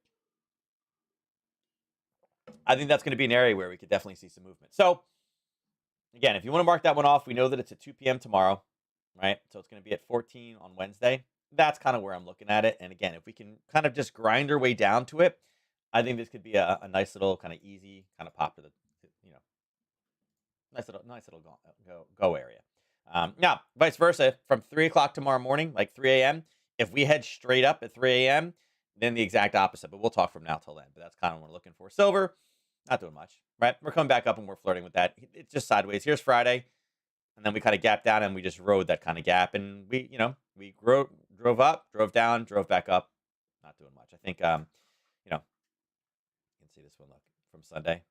I think that's gonna be an area where we could definitely see some movement. So again, if you want to mark that one off, we know that it's at 2 p.m. tomorrow, right? So it's going to be at 14 on Wednesday. That's kind of where I'm looking at it. And again, if we can kind of just grind our way down to it, I think this could be a nice little kind of easy kind of pop to the, you know, nice little go area. Now, vice versa, from 3 o'clock tomorrow morning, like 3 a.m., if we head straight up at 3 a.m., then the exact opposite. But we'll talk from now till then. But that's kind of what we're looking for. Silver, not doing much, right? We're coming back up and we're flirting with that. It's just sideways. Here's Friday. And then we kind of gapped down and we just rode that kind of gap. And we drove up, drove down, drove back up. Not doing much. I think, you can see this one, look, from Sunday.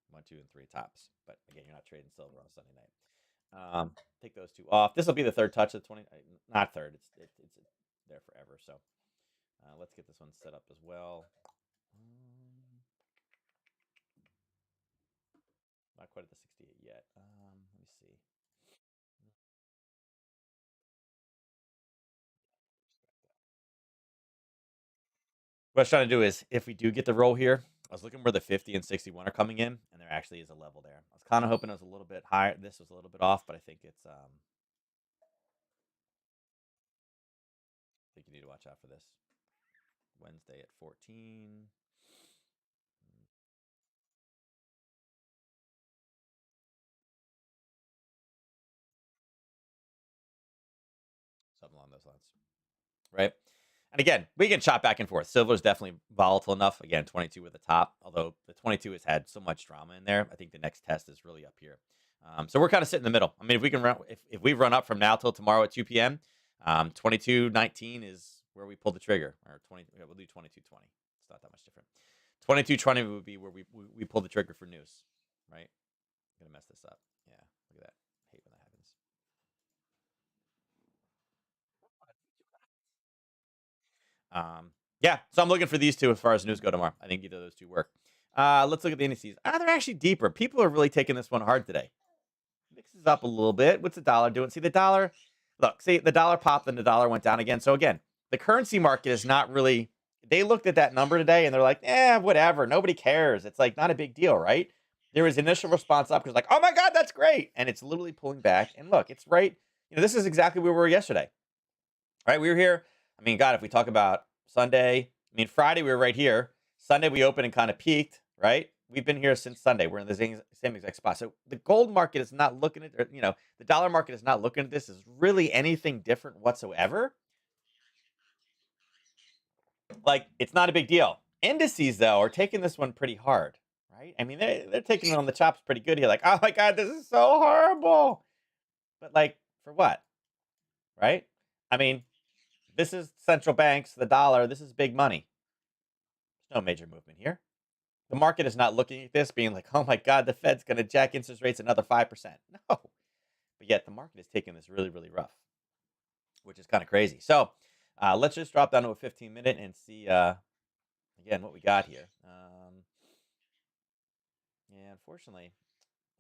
1, 2, and 3 tops. But again, you're not trading silver on Sunday night. Take those 2 off. This will be the third touch of the 20. Not third. It's there forever. So let's get this one set up as well. Not quite at the 68 yet. Let me see. What I was trying to do is, if we do get the roll here, I was looking where the 50 and 61 are coming in, and there actually is a level there. I was kind of hoping it was a little bit higher. This was a little bit off, but I think I think you need to watch out for this. Wednesday at 14. Something along those lines, right? And again, we can chop back and forth. Silver is definitely volatile enough. Again, 22 with the top, although the 22 has had so much drama in there. I think the next test is really up here. So we're kind of sitting in the middle. I mean, if we can run, if we run up from now till tomorrow at 2 p.m., 22.19 is where we pull the trigger, or 20. Yeah, we'll do 22.20. It's not that much different. 22.20 would be where we pull the trigger for news, right? I'm gonna mess this up. Yeah, look at that. I hate when that happens. Yeah, so I'm looking for these two as far as news go tomorrow. I think either of those two work. Let's look at the indices. They're actually deeper. People are really taking this one hard today. Mixes up a little bit. What's the dollar doing? See the dollar. Look, see the dollar popped and the dollar went down again. So again, the currency market is not really. They looked at that number today and they're like, whatever. Nobody cares. It's like not a big deal, right? There was initial response up because like, oh my god, that's great, and it's literally pulling back. And look, it's right. This is exactly where we were yesterday, right? We were here. I mean, God, if we talk about Sunday, Friday we were right here. Sunday we opened and kind of peaked, right? We've been here since Sunday. We're in the same exact spot. So the gold market is not looking at, or, the dollar market is not looking at this as really anything different whatsoever. Like, it's not a big deal. Indices, though, are taking this one pretty hard, right? I mean, they're taking it on the chops pretty good here. Like, oh my God, this is so horrible. But, like, for what, right? I mean, this is central banks, the dollar. This is big money. There's no major movement here. The market is not looking at this being like, oh my God, the Fed's going to jack interest rates another 5%. No. But yet the market is taking this really, really rough, which is kind of crazy. So let's just drop down to a 15-minute and see, again, what we got here. Yeah, unfortunately,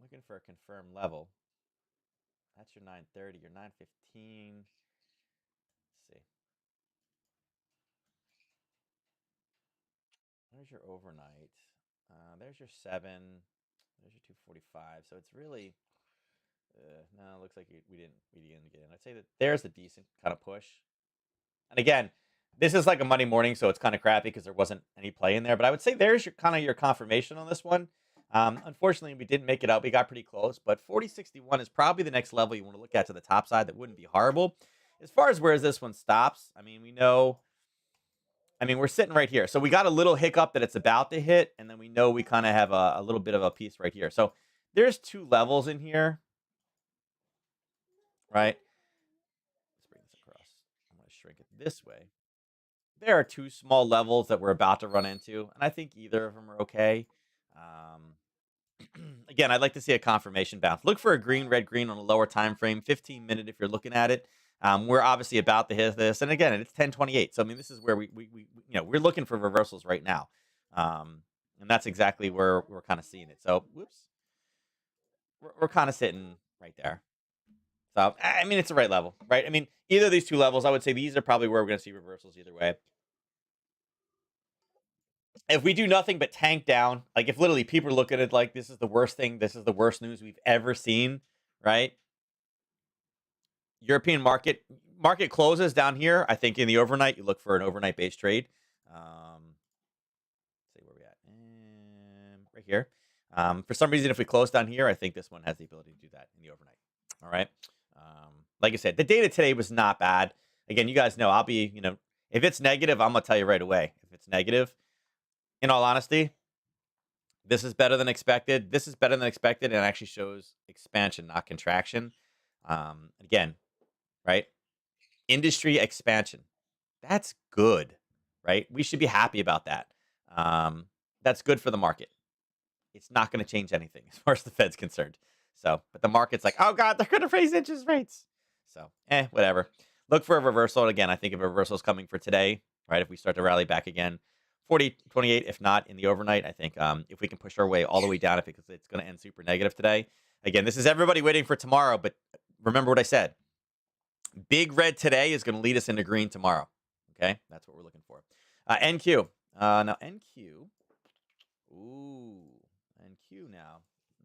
looking for a confirmed level. That's your 930, your 915. Let's see. There's your overnight. There's your 7. There's your 245. So it's really, no, it looks like we didn't get in. I'd say that there's a decent kind of push. And again, this is like a Monday morning, so it's kind of crappy because there wasn't any play in there. But I would say there's your kind of your confirmation on this one. Unfortunately, we didn't make it out. We got pretty close, but 4061 is probably the next level you want to look at to the top side. That wouldn't be horrible. As far as where this one stops, we know. We're sitting right here. So we got a little hiccup that it's about to hit, and then we know we kind of have a little bit of a piece right here. So there's two levels in here, right? Let's bring this across. I'm going to shrink it this way. There are two small levels that we're about to run into, and I think either of them are okay. Again, I'd like to see a confirmation bounce. Look for a green, red, green on a lower time frame, 15-minute if you're looking at it. We're obviously about to hit this, and again, it's 10:28. So this is where we're looking for reversals right now, and that's exactly where we're kind of seeing it. So, whoops, we're kind of sitting right there. So, it's the right level, right? Either of these two levels, I would say these are probably where we're going to see reversals either way. If we do nothing but tank down, like if literally people are looking at it like this is the worst thing, this is the worst news we've ever seen, right? European market closes down here. I think in the overnight, you look for an overnight based trade. Let's see where we at. Right here. For some reason, if we close down here, I think this one has the ability to do that in the overnight. All right. Like I said, the data today was not bad. Again, you guys know I'll be, if it's negative, I'm gonna tell you right away. If it's negative, in all honesty, this is better than expected. This is better than expected and actually shows expansion, not contraction. Again, right? Industry expansion. That's good, right? We should be happy about that. That's good for the market. It's not going to change anything as far as the Fed's concerned. So, but the market's like, oh God, they're going to raise interest rates. So, whatever. Look for a reversal. And again, I think if a reversal is coming for today, right? If we start to rally back again, 40.28, if not in the overnight, I think if we can push our way all the way down, because it's going to end super negative today. Again, this is everybody waiting for tomorrow, but remember what I said. Big red today is going to lead us into green tomorrow. Okay, that's what we're looking for. NQ. Now NQ. Ooh, NQ now.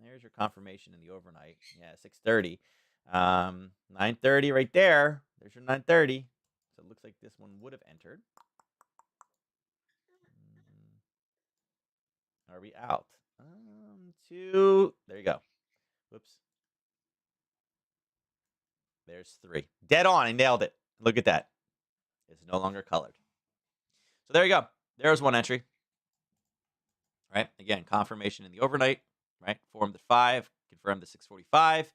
There's your confirmation in the overnight. Yeah, 6:30. 9:30 right there. There's your 9:30. So it looks like this one would have entered. Are we out? 2. There you go. Whoops. There's 3. Dead on. I nailed it. Look at that. It's no longer colored. So there you go. There's one entry. Right? Again, confirmation in the overnight. Right? Formed at 5. Confirmed at 6:45.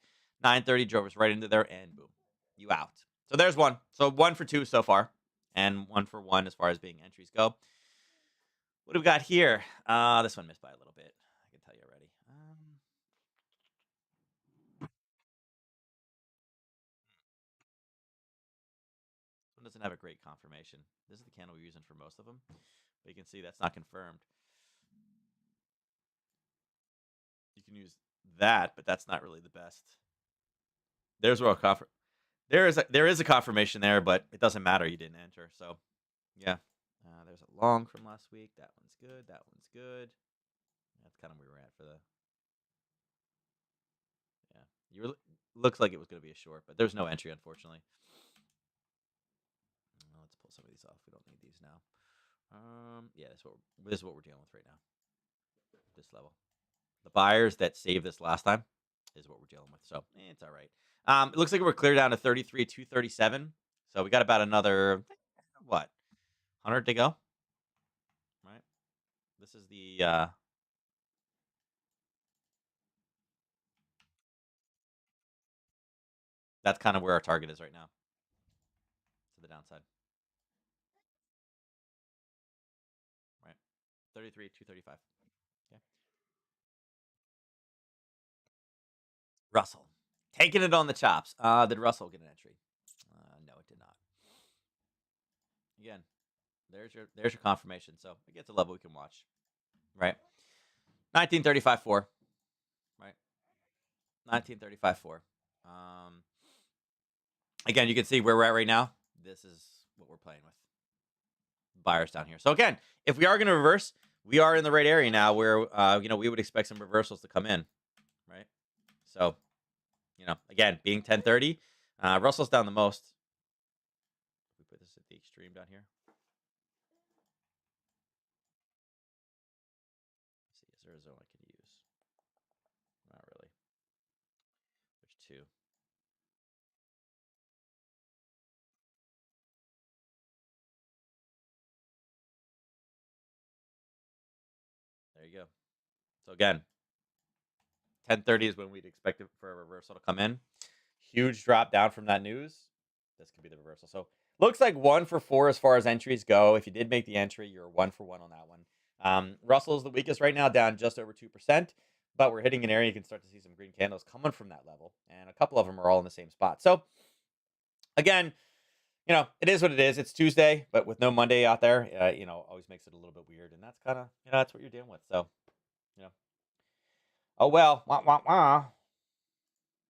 9:30 drove us right into there, and boom. You out. So there's one. So 1 for 2 so far. And 1 for 1 as far as being entries go. What do we got here? This one missed by a little bit. I can tell you already. doesn't have a great confirmation. This is the candle we're using for most of them. But you can see that's not confirmed. You can use that, but that's not really the best. There's where there is a confirmation there, but it doesn't matter. You didn't enter. So, yeah. There's a long from last week. That one's good. That one's good. That's kind of where we're at for the. Yeah. Looks like it was going to be a short, but there's no entry, unfortunately. Let's pull some of these off. We don't need these now. Yeah, this is what we're dealing with right now. This level. The buyers that saved this last time is what we're dealing with. So it's all right. It looks like we're clear down to 33,237. So we got about another, what, 100 to go? Right. This is the, that's kind of where our target is right now. To the downside. Right. 33,235. Okay. Russell. Taking it on the chops. Did Russell get an entry? No, it did not. Again, there's your confirmation. So it gets a level we can watch. Right. 1935.4. Right. 1935.4. Again, you can see where we're at right now. This is what we're playing with. Buyers down here. So again, if we are going to reverse, we are in the right area now where, we would expect some reversals to come in. Right. So, again, being 1030, Russell's down the most. We put this at the extreme down here. Let's see, is there a zone I can use? Not really. There's two. There you go. So again, 1030 is when we'd expect it for a reversal to come in. Huge drop down from that news. This could be the reversal. So looks like 1 for 4 as far as entries go. If you did make the entry, you're 1 for 1 on that one. Russell is the weakest right now, down just over 2%. But we're hitting an area you can start to see some green candles coming from that level. And a couple of them are all in the same spot. So again, it is what it is. It's Tuesday, but with no Monday out there, always makes it a little bit weird. And that's kind of, that's what you're dealing with. So, oh, well, wah, wah, wah.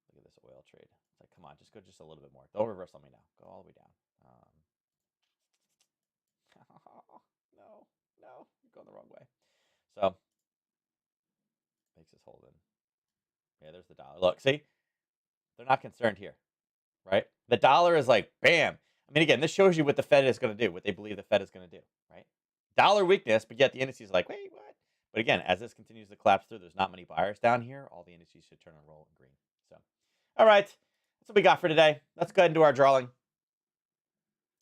Look at this oil trade. It's like, come on, just go just a little bit more. Don't reverse on me now. Go all the way down. No, you're going the wrong way. So, makes us hold in. Yeah, there's the dollar. Look, see, they're not concerned here, right? The dollar is like, bam. I mean, again, this shows you what the Fed is going to do, what they believe the Fed is going to do, right? Dollar weakness, but yet the indices is like, wait, what? But again, as this continues to collapse through, there's not many buyers down here. All the indices should turn and roll in green. So, all right, that's what we got for today. Let's go ahead and do our drawing.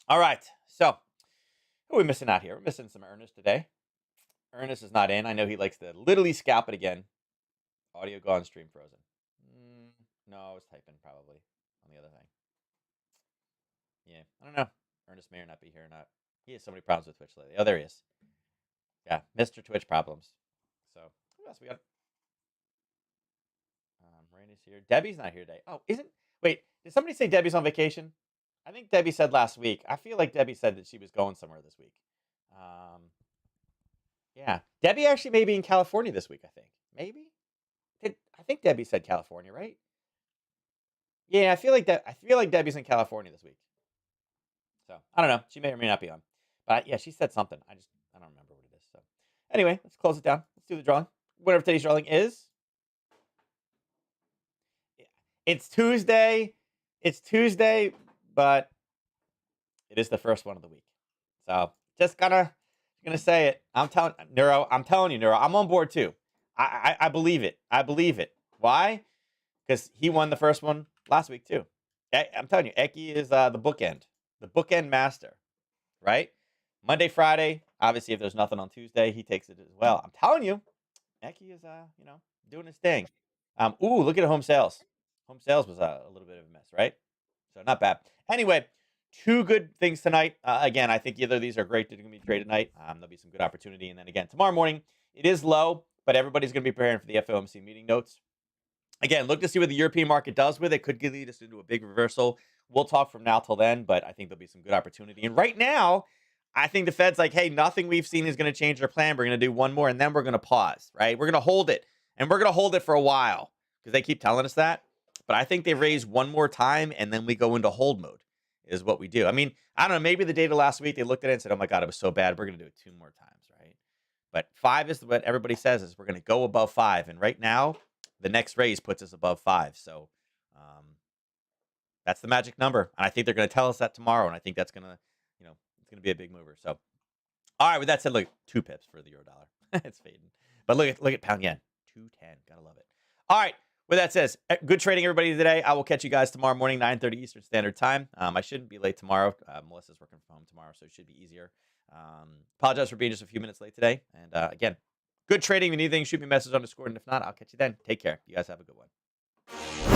All right, so who are we missing out here? We're missing some Ernest today. Ernest is not in. I know he likes to literally scalp it again. Audio gone, stream frozen. No, I was typing probably on the other thing. Yeah, I don't know. Ernest may or not be here or not. He has so many problems with Twitch lately. Oh, there he is. Yeah, Mr. Twitch problems. So, who else we got? Randy's here. Debbie's not here today. Oh, wait, did somebody say Debbie's on vacation? I think Debbie said last week. I feel like Debbie said that she was going somewhere this week. Yeah. Debbie actually may be in California this week, I think. Maybe? I think Debbie said California, right? Yeah, I feel like Debbie's in California this week. So, I don't know. She may or may not be on. But yeah, she said something. I don't remember what it is. So, anyway, let's close it down. Let's do the drawing. Whatever today's drawing is. It's Tuesday. It's Tuesday, but it is the first one of the week. So, just gonna say it. I'm telling you, Neuro, I'm on board too. I believe it. I believe it. Why? Because he won the first one last week too. I'm telling you, Eki is the bookend master, right? Monday, Friday. Obviously, if there's nothing on Tuesday, he takes it as well. I'm telling you, Eki is doing his thing. Look at home sales. Home sales was a little bit of a mess, right? So not bad. Anyway, two good things tonight. Again, I think either of these are great to be traded tonight. There'll be some good opportunity. And then again, tomorrow morning, it is low, but everybody's going to be preparing for the FOMC meeting notes. Again, look to see what the European market does with it. Could lead us into a big reversal. We'll talk from now till then, but I think there'll be some good opportunity. And right now, I think the Fed's like, hey, nothing we've seen is going to change our plan. We're going to do one more, and then we're going to pause, right? We're going to hold it, and we're going to hold it for a while because they keep telling us that. But I think they raise one more time, and then we go into hold mode is what we do. I mean, I don't know. Maybe the data last week, they looked at it and said, oh, my God, it was so bad. We're going to do it 2 more times, right? But 5 is what everybody says is we're going to go above 5. And right now, the next raise puts us above 5. So that's the magic number. And I think they're going to tell us that tomorrow. And I think that's going to, it's going to be a big mover. So, all right. With that said, look, 2 pips for the euro dollar. It's fading. But look at pound yen. 210. Gotta love it. All right. With that says, good trading, everybody, today. I will catch you guys tomorrow morning, 9:30 Eastern Standard Time. I shouldn't be late tomorrow. Melissa's working from home tomorrow, so it should be easier. Apologize for being just a few minutes late today. And again, good trading. If you need anything, shoot me a message on Discord. And if not, I'll catch you then. Take care. You guys have a good one.